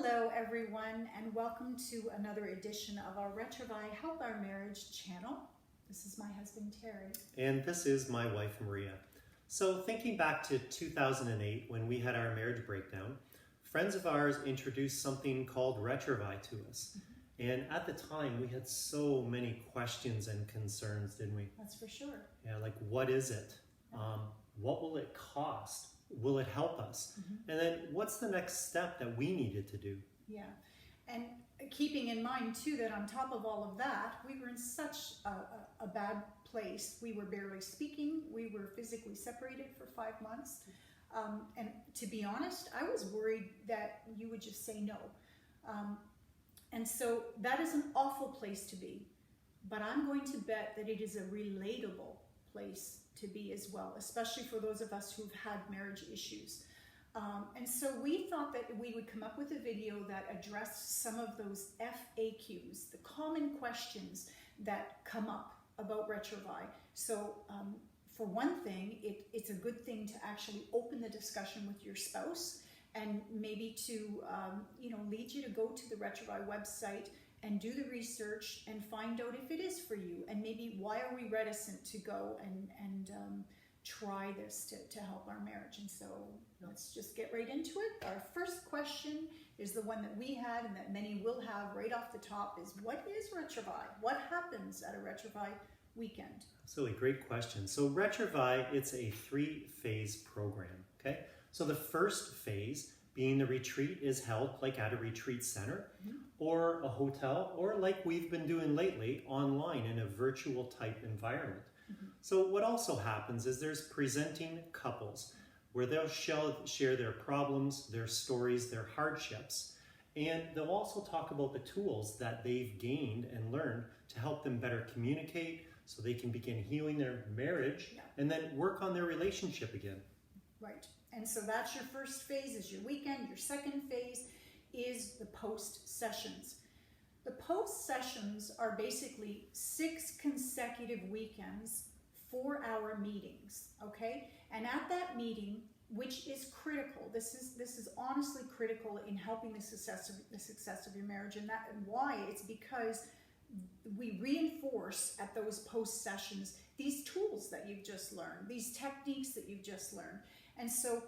Hello everyone, and welcome to another edition of our Retrouvaille Help Our Marriage channel. This is my husband Terry. And this is my wife Maria. So thinking back to 2008 when we had our marriage breakdown, friends of ours introduced something called Retrouvaille to us. And at the time we had so many questions and concerns, didn't we? That's for sure. Yeah, like what is it? What will it cost? Will it help us? And then what's the next step that we needed to do? Yeah, and keeping in mind too that on top of all of that, we were in such a bad place. We were barely speaking. We were physically separated for 5 months. And to be honest, I was worried that you would just say no. And so that is an awful place to be. But I'm going to bet that it is a relatable place to be as well, especially for those of us who've had marriage issues. And so we thought that we would come up with a video that addressed some of those FAQs, the common questions that come up about Retrouvaille. So for one thing, it's a good thing to actually open the discussion with your spouse and maybe to lead you to go to the Retrouvaille website and do the research and find out if it is for you, and maybe why are we reticent to go and try this to help our marriage. And so let's just get right into it. Our first question is the one that we had and that many will have right off the top is, what is Retrouvaille? What happens at a Retrouvaille weekend? Absolutely, great question. So Retrouvaille, it's a 3-phase program, okay? So the first phase being the retreat is held like at a retreat center or a hotel, or like we've been doing lately, online in a virtual type environment. So what also happens is there's presenting couples where they'll share their problems, their stories, their hardships, and they'll also talk about the tools that they've gained and learned to help them better communicate so they can begin healing their marriage and then work on their relationship again. Right. And so that's your first phase, is your weekend. Your second phase is the post sessions. The post sessions are basically 6 consecutive weekends, 4-hour meetings, okay? And at that meeting, which is critical, this is honestly critical in helping the success of your marriage. And why? It's because we reinforce at those post sessions these tools that you've just learned, these techniques that you've just learned. And so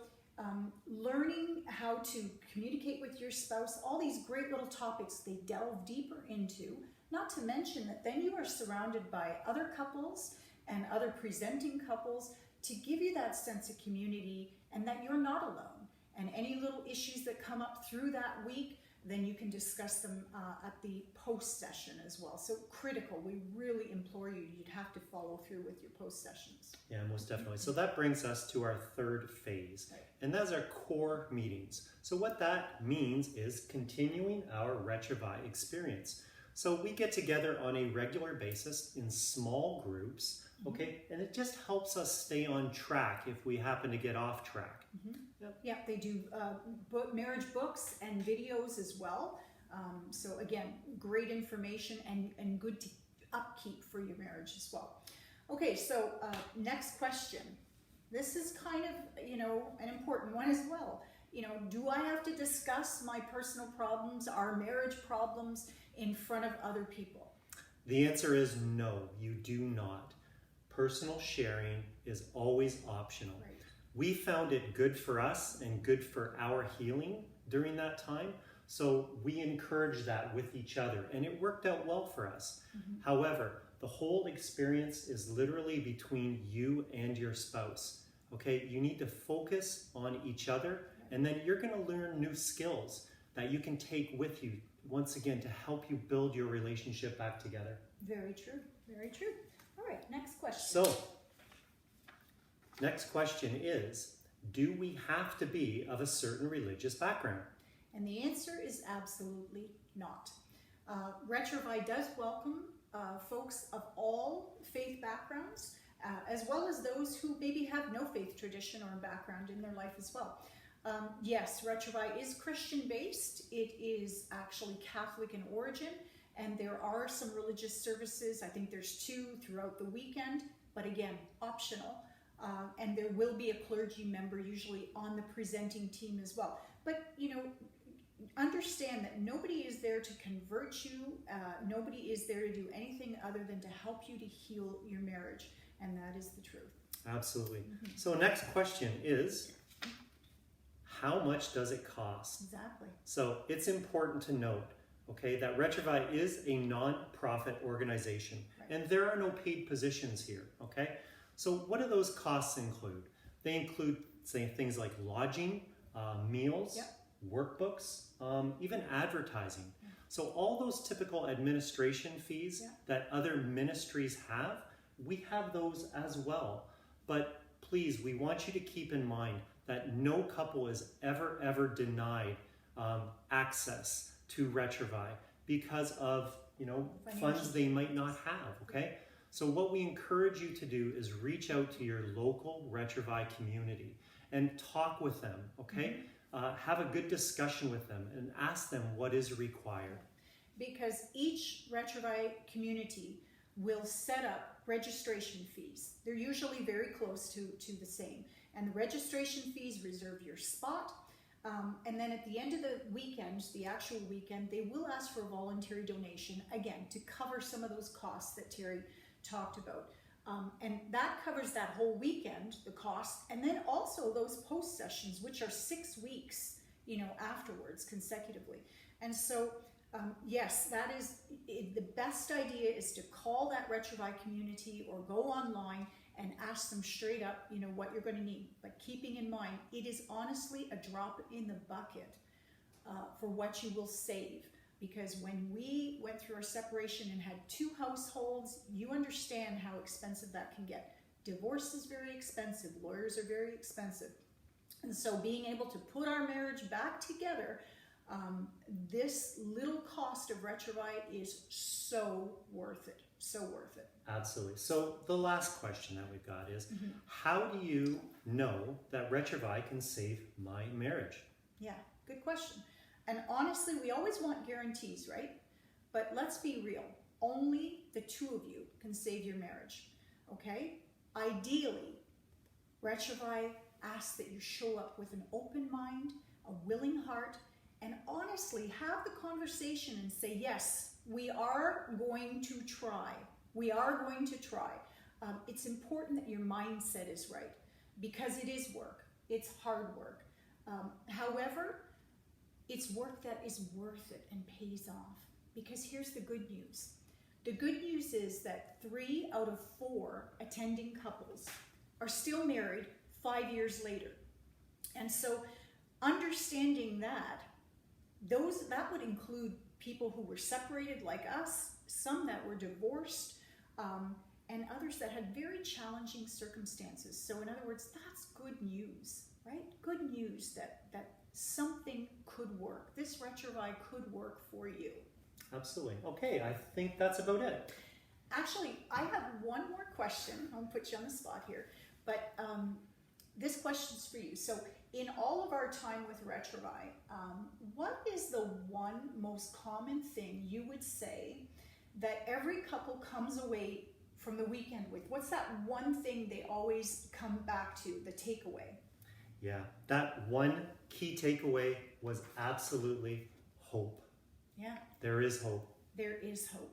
learning how to communicate with your spouse, all these great little topics they delve deeper into, not to mention that then you are surrounded by other couples and other presenting couples to give you that sense of community and that you're not alone. And any little issues that come up through that week, then you can discuss them at the post session as well. So critical, we really implore you, you'd have to follow through with your post sessions. Yeah, most definitely. So that brings us to our third phase, and that's our core meetings. So what that means is continuing our Retrouvaille experience. So we get together on a regular basis in small groups, okay, and it just helps us stay on track if we happen to get off track. Yeah, they do marriage books and videos as well. So again, great information and good upkeep for your marriage as well. Okay, so next question. This is kind of, an important one as well. Do I have to discuss my personal problems, our marriage problems, in front of other people? The answer is no, you do not. Personal sharing is always optional. Right. We found it good for us and good for our healing during that time. So we encouraged that with each other and it worked out well for us. However, the whole experience is literally between you and your spouse. Okay, you need to focus on each other and then you're going to learn new skills that you can take with you once again to help you build your relationship back together. Very true, very true. All right, next question. So, next question is, do we have to be of a certain religious background? And the answer is absolutely not. Retrouvaille does welcome folks of all faith backgrounds, as well as those who maybe have no faith tradition or background in their life as well. Yes, Retrouvaille is Christian-based. It is actually Catholic in origin, and there are some religious services. I think there's 2 throughout the weekend, but again, optional. And there will be a clergy member usually on the presenting team as well. But, understand understand that nobody is there to convert you. Nobody is there to do anything other than to help you to heal your marriage. And that is the truth. Absolutely. So next question is, how much does it cost? Exactly. So it's important to note, okay, that Retrouvaille is a non-profit organization, and there are no paid positions here, okay? So what do those costs include? They include, say, things like lodging, meals, workbooks, even advertising. So all those typical administration fees that other ministries have, we have those as well. But please, we want you to keep in mind that no couple is ever denied access to Retrouvaille because of, funds they might not have, okay? So what we encourage you to do is reach out to your local Retrouvaille community and talk with them, okay? Have a good discussion with them and ask them what is required. Because each Retrouvaille community will set up registration fees. They're usually very close to the same. And the registration fees reserve your spot. And then at the end of the weekend, the actual weekend, they will ask for a voluntary donation, again, to cover some of those costs that Terry talked about. And that covers that whole weekend, the cost, and then also those post sessions, which are 6 weeks, afterwards, consecutively. And so, yes, that is the best idea, is to call that Retrouvaille community or go online and ask them straight up, what you're going to need. But keeping in mind, it is honestly a drop in the bucket for what you will save. Because when we went through our separation and had 2 households, you understand how expensive that can get. Divorce is very expensive. Lawyers are very expensive. And so being able to put our marriage back together, this little cost of Retrouvaille is so worth it. So worth it. Absolutely. So the last question that we've got is, how do you know that Retrouvaille can save my marriage? Yeah, good question. And honestly, we always want guarantees, right? But let's be real. Only the 2 of you can save your marriage, okay? Ideally, Retrouvaille asks that you show up with an open mind, a willing heart, and honestly have the conversation and say, yes, we are going to try. We are going to try. It's important that your mindset is right, because it is work. It's hard work. However, it's work that is worth it and pays off. Because here's the good news. The good news is that 3 out of 4 attending couples are still married 5 years later. And so understanding that would include people who were separated like us, some that were divorced, and others that had very challenging circumstances. So in other words, that's good news, right? Good news that something could work. This Retrouvaille could work for you. Absolutely. Okay, I think that's about it. Actually, I have one more question. I'll put you on the spot here. But this question's for you. So in all of our time with Retrouvaille, what is the one most common thing you would say that every couple comes away from the weekend with? What's that one thing they always come back to, the takeaway? Yeah, that one key takeaway was absolutely hope. Yeah. There is hope. There is hope.